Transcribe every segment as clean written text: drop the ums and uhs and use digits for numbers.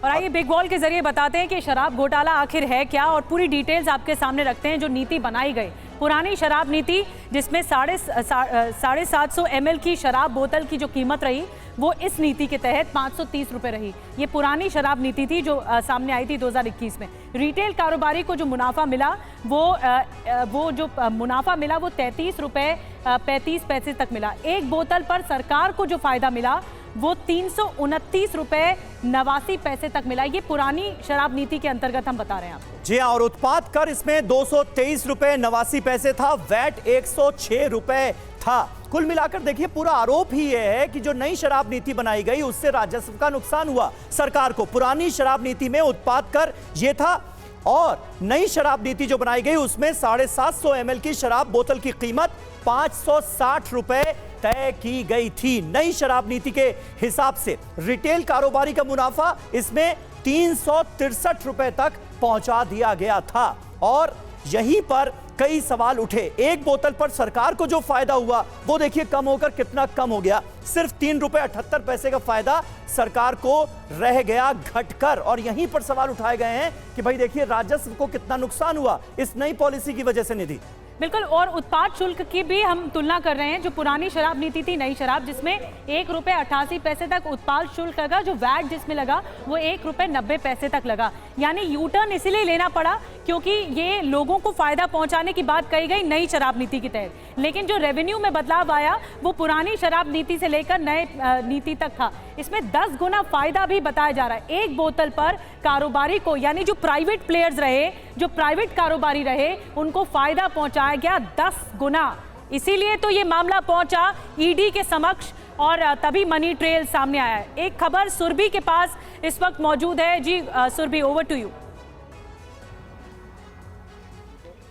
और आइए big ball के जरिए बताते हैं कि शराब घोटाला आखिर है क्या, और पूरी डिटेल्स आपके सामने रखते हैं। जो नीति बनाई गई, पुरानी शराब नीति, जिसमें 750 ml की शराब बोतल की जो कीमत रही वो इस नीति के तहत 530 रुपए रही। ये पुरानी शराब नीति थी जो सामने आई थी 2021 में। रिटेल कारोबारी को जो मुनाफा मिला वो जो मुनाफा मिला वो 33 रुपए 35 पैसे तक मिला। एक बोतल पर सरकार को जो फायदा मिला वो 329 रुपए 89 पैसे तक मिला। ये पुरानी शराब नीति के अंतर्गत हम बता रहे हैं आपको। जी हाँ, और उत्पाद कर इसमें 223 रुपए 89 पैसे था, वैट 106 रुपए था। कुल मिलाकर देखिए, पूरा आरोप ही यह है कि जो नई शराब नीति बनाई गई उससे राजस्व का नुकसान हुआ सरकार को। पुरानी शराब नीति में उत्पाद कर ये था, और नई शराब नीति जो बनाई गई उसमें 750 ml की शराब बोतल की कीमत 560 रुपए तय की गई थी। नई शराब नीति के हिसाब से रिटेल कारोबारी का मुनाफा इसमें 363 रुपए तक पहुंचा दिया गया था, और यहीं पर कई सवाल उठे। एक बोतल पर सरकार को जो फायदा हुआ वो देखिए कम होकर कितना कम हो गया, सिर्फ 3 रुपए 78 पैसे का फायदा सरकार को रह गया घटकर। और यहीं पर सवाल उठाए गए हैं कि भाई देखिए राजस्व को कितना नुकसान हुआ इस नई पॉलिसी की वजह से। निधि बिल्कुल, और उत्पाद शुल्क की भी हम तुलना कर रहे हैं। जो पुरानी शराब नीति थी, नई शराब, जिसमें 1 रुपए 88 पैसे तक उत्पाद शुल्क लगा, जो वैट जिसमें लगा वो 1 रुपए 90 पैसे तक लगा। यानी यू टर्न इसीलिए लेना पड़ा क्योंकि ये लोगों को फायदा पहुंचाने की बात कही गई नई शराब नीति के तहत, लेकिन जो रेवेन्यू में बदलाव आया वो पुरानी शराब नीति से लेकर नए नीति तक था। इसमें 10 गुना फायदा भी बताया जा रहा है। एक बोतल पर कारोबारी को, यानी जो प्राइवेट प्लेयर्स रहे, जो प्राइवेट कारोबारी रहे, उनको फायदा पहुंचाया गया 10 गुना। इसीलिए तो ये मामला पहुंचा ईडी के समक्ष, और तभी मनी ट्रेल सामने आया है। एक खबर सुरभि के पास इस वक्त मौजूद है। जी सुरभि, ओवर टू यू।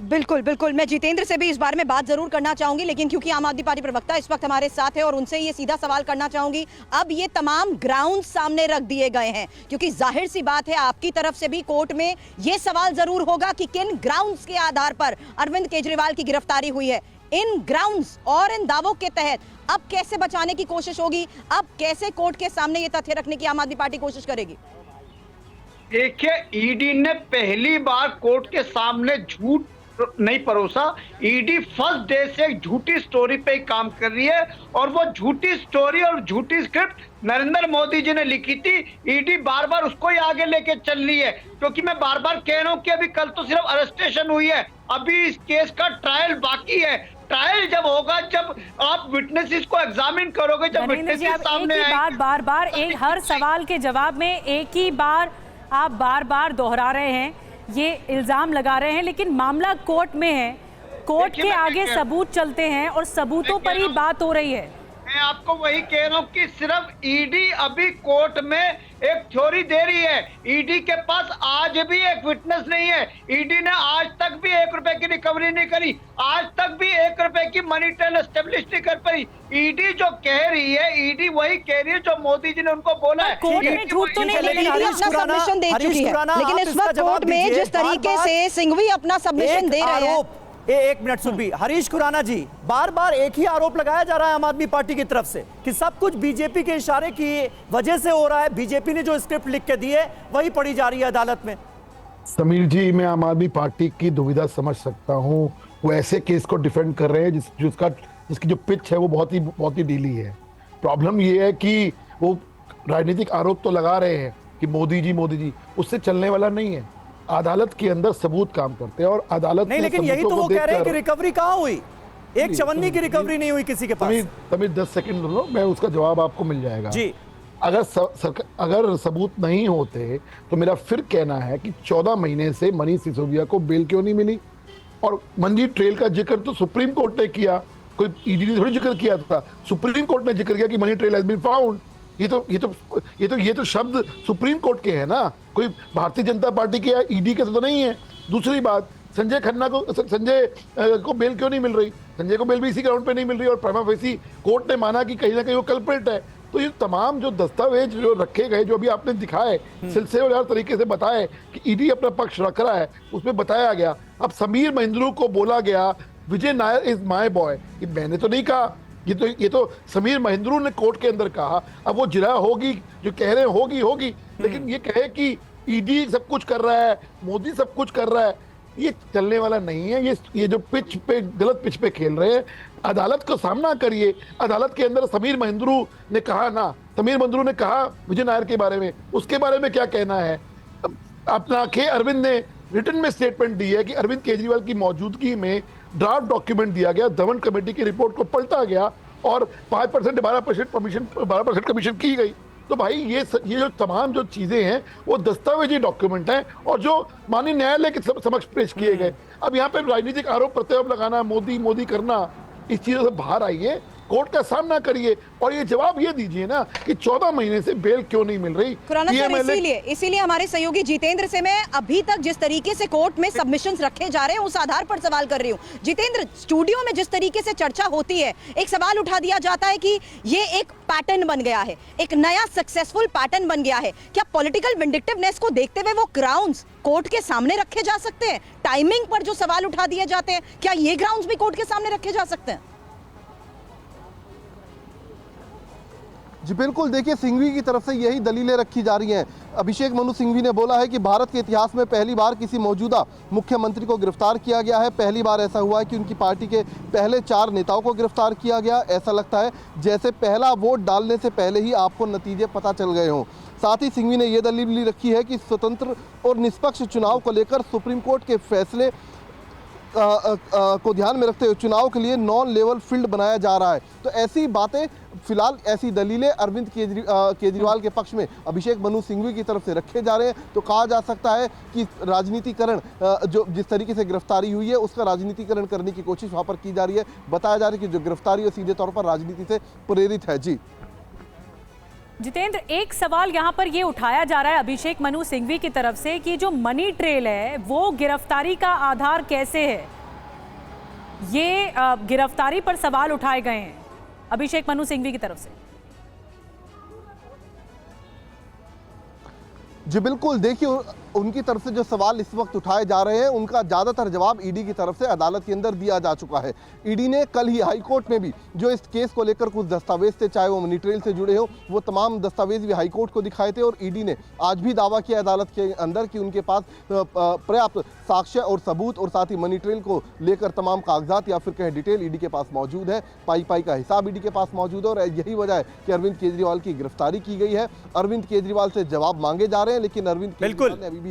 बिल्कुल बिल्कुल, मैं जितेंद्र से भी इस बारे में बात जरूर करना चाहूंगी, लेकिन क्योंकि आम आदमी पार्टी प्रवक्ता इस वक्त हमारे साथ है और उनसे ये सीधा सवाल करना चाहूंगी। अब ये तमाम ग्राउंड सामने रख दिए गए हैं, क्योंकि जाहिर सी बात है आपकी तरफ से भी कोर्ट में ये सवाल जरूर होगा कि किन ग्राउंड्स के आधार पर अरविंद केजरीवाल की गिरफ्तारी हुई है। इन ग्राउंड्स और इन दावों के तहत अब कैसे बचाने की कोशिश होगी, अब कैसे कोर्ट के सामने ये तथ्य रखने की आम आदमी पार्टी कोशिश करेगी? देखिए, ईडी ने पहली बार कोर्ट के सामने झूठ नहीं परोसा। ईडी फर्स्ट डे से एक झूठी स्टोरी पे ही काम कर रही है, और वो झूठी स्टोरी और झूठी स्क्रिप्ट नरेंद्र मोदी जी ने लिखी थी। ईडी बार बार उसको ही आगे लेके चल रही है, क्योंकि मैं बार बार कह रहा हूं कि अभी कल तो सिर्फ अरेस्टेशन हुई है, अभी इस केस का ट्रायल बाकी है। ट्रायल जब होगा, जब आप विटनेसेस को एग्जामिन करोगे, जब विटनेसेस सामने आएंगे। बार एक हर सवाल के जवाब में एक ही बार आप बार दोहरा रहे हैं, ये इल्जाम लगा रहे हैं, लेकिन मामला कोर्ट में है। कोर्ट के आगे सबूत चलते हैं और सबूतों पर ही बात हो रही है। मैं आपको वही कह रहा हूँ कि सिर्फ ईडी अभी कोर्ट में एक थ्योरी दे रही है। ईडी के पास आज भी एक विटनेस नहीं है। ईडी ने आज तक भी 1 रुपए की रिकवरी नहीं करी, आज तक भी 1 रुपए की मनी ट्रेल एस्टेब्लिश नहीं कर पाई। ईडी जो कह रही है, ईडी वही कह रही है जो मोदी जी ने उनको बोला है। कोर्ट में झूठ तो नहीं, लेकिन अपना सबमिशन दे चुकी है, लेकिन इस वक्त कोर्ट में जिस तरीके से सिंघवी अपना सबमिशन दे रहे हैं। एक मिनट सुन, हरीश खुराना जी, बार बार एक ही आरोप लगाया जा रहा है आम आदमी पार्टी की तरफ से कि सब कुछ बीजेपी के इशारे की वजह से हो रहा है। बीजेपी ने जो स्क्रिप्ट लिख के दी है वही पढ़ी जा रही है अदालत में। समीर जी, मैं आम आदमी पार्टी की दुविधा समझ सकता हूं। वो ऐसे केस को डिफेंड कर रहे हैं जिसकी जो पिच है वो बहुत ही ढीली है। प्रॉब्लम ये है कि वो राजनीतिक आरोप तो लगा रहे हैं कि मोदी जी, उससे चलने वाला नहीं है। अदालत के अंदर सबूत काम करते हैं, और अदालत नहीं, लेकिन यही तो वो कह रहे हैं कि रिकवरी कहाँ हुई, एक चवन्नी की रिकवरी नहीं हुई किसी के पास। तमीर 10 सेकंड लो, मैं उसका जवाब आपको मिल जाएगा जी। अगर सबूत नहीं होते तो मेरा फिर कहना है कि 14 महीने से मनीष सिसोदिया को बेल क्यों नहीं मिली। और मनी ट्रेल का जिक्र तो सुप्रीम कोर्ट ने किया, कोई ईडी ने थोड़ी जिक्र किया था। सुप्रीम कोर्ट ने जिक्र किया कि money trail has been found. ये तो शब्द सुप्रीम कोर्ट के हैं ना, कोई भारतीय जनता पार्टी के या ईडी के तो नहीं है। दूसरी बात, संजय को बेल क्यों नहीं मिल रही? संजय को बेल भी इसी ग्राउंड पे नहीं मिल रही, और प्रिमा फेसी कोर्ट ने माना कि कहीं ना कहीं वो कल्प्रिट है। तो ये तमाम जो दस्तावेज जो रखे गए, जो अभी आपने दिखाए, सिलसिलेवार तरीके से बताए कि ईडी अपना पक्ष रख रहा है, उसमें बताया गया। अब समीर महेंद्रू को बोला गया विजय नायर इज माय बॉय। मैंने तो नहीं कहा ये तो समीर महेंद्रू ने कोर्ट के अंदर कहा। अब वो जिरा होगी जो कह रहे हैं होगी, लेकिन ये कहे कि ईडी सब कुछ कर रहा है, मोदी सब कुछ कर रहा है, ये चलने वाला नहीं है। ये जो पिच पे गलत पिच पे खेल रहे हैं। अदालत को सामना करिए। अदालत के अंदर समीर महेंद्रू ने कहा विजय नायर के बारे में, उसके बारे में क्या कहना है? अपना के अरविंद ने रिटन में स्टेटमेंट दी है कि अरविंद केजरीवाल की मौजूदगी में ड्राफ्ट डॉक्यूमेंट दिया गया, धवन कमेटी की रिपोर्ट को पलटा गया और 5% 12% कमीशन की गई। तो भाई ये जो तमाम जो चीजें हैं वो दस्तावेजी डॉक्यूमेंट हैं और जो माननीय न्यायालय के समक्ष पेश किए गए। अब यहाँ पे राजनीतिक आरोप प्रत्यारोप लगाना, मोदी करना, इस चीजों से बाहर आइए, कोर्ट का सामना करिए और ये जवाब ये दीजिए ना कि 14 महीने से बेल क्यों नहीं मिल रही। खुराना सर, इसीलिए हमारे सहयोगी जितेंद्र से मैं अभी तक जिस तरीके से कोर्ट में सबमिशंस रखे जा रहे हैं उस आधार पर सवाल कर रही हूँ। जितेंद्र, स्टूडियो में जिस तरीके से चर्चा होती है, एक सवाल उठा दिया जाता है कि ये एक पैटर्न बन गया है, एक नया सक्सेसफुल पैटर्न बन गया है। क्या पॉलिटिकल विंडिक्टिवनेस को देखते हुए वो ग्राउंड्स कोर्ट के सामने रखे जा सकते हैं? टाइमिंग पर जो सवाल उठा दिए जाते हैं, क्या ये ग्राउंड्स भी कोर्ट के सामने रखे जा सकते हैं? जी बिल्कुल, देखिए सिंघवी की तरफ से यही दलीलें रखी जा रही हैं। अभिषेक मनु सिंघवी ने बोला है कि भारत के इतिहास में पहली बार किसी मौजूदा मुख्यमंत्री को गिरफ्तार किया गया है। पहली बार ऐसा हुआ है कि उनकी पार्टी के पहले 4 नेताओं को गिरफ्तार किया गया। ऐसा लगता है जैसे पहला वोट डालने से पहले ही आपको नतीजे पता चल गए हों। साथ ही सिंघवी ने यह दलील भी रखी है कि स्वतंत्र और निष्पक्ष चुनाव को लेकर सुप्रीम कोर्ट के फैसले को ध्यान में रखते हुए चुनाव के लिए नॉन लेवल फील्ड बनाया जा रहा है। तो ऐसी बातें, फिलहाल ऐसी दलीलें अरविंद केजरीवाल के पक्ष में अभिषेक मनु सिंघवी की तरफ से रखे जा रहे हैं। तो कहा जा सकता है कि राजनीतिकरण, जो जिस तरीके से गिरफ्तारी हुई है उसका राजनीतिकरण करने की कोशिश वहां पर की जा रही है। बताया जा रहा है कि जो गिरफ्तारी है सीधे तौर पर राजनीति से प्रेरित है। जी जितेंद्र, एक सवाल यहाँ पर ये उठाया जा रहा है अभिषेक मनु सिंघवी की तरफ से कि जो मनी ट्रेल है वो गिरफ्तारी का आधार कैसे है? ये गिरफ्तारी पर सवाल उठाए गए हैं अभिषेक मनु सिंघवी की तरफ से। जी बिल्कुल, देखिए उनकी तरफ से जो सवाल इस वक्त उठाए जा रहे हैं उनका ज़्यादातर जवाब ईडी की तरफ से अदालत के अंदर दिया जा चुका है। ईडी ने कल ही हाई कोर्ट में भी जो इस केस को लेकर कुछ दस्तावेज थे, चाहे वो मनी ट्रेल से जुड़े हो, वो तमाम दस्तावेज भी हाई कोर्ट को दिखाए थे और ईडी ने आज भी दावा किया अदालत के अंदर कि उनके पास पर्याप्त साक्ष्य और सबूत और साथ ही मनी ट्रेल को लेकर तमाम कागजात या फिर कहें डिटेल ईडी के पास मौजूद है। पाई का हिसाब ईडी के पास मौजूद है और यही वजह है कि अरविंद केजरीवाल की गिरफ्तारी की गई है। अरविंद केजरीवाल से जवाब मांगे जा रहे हैं, लेकिन अरविंद केजरीवाल ने अभी भी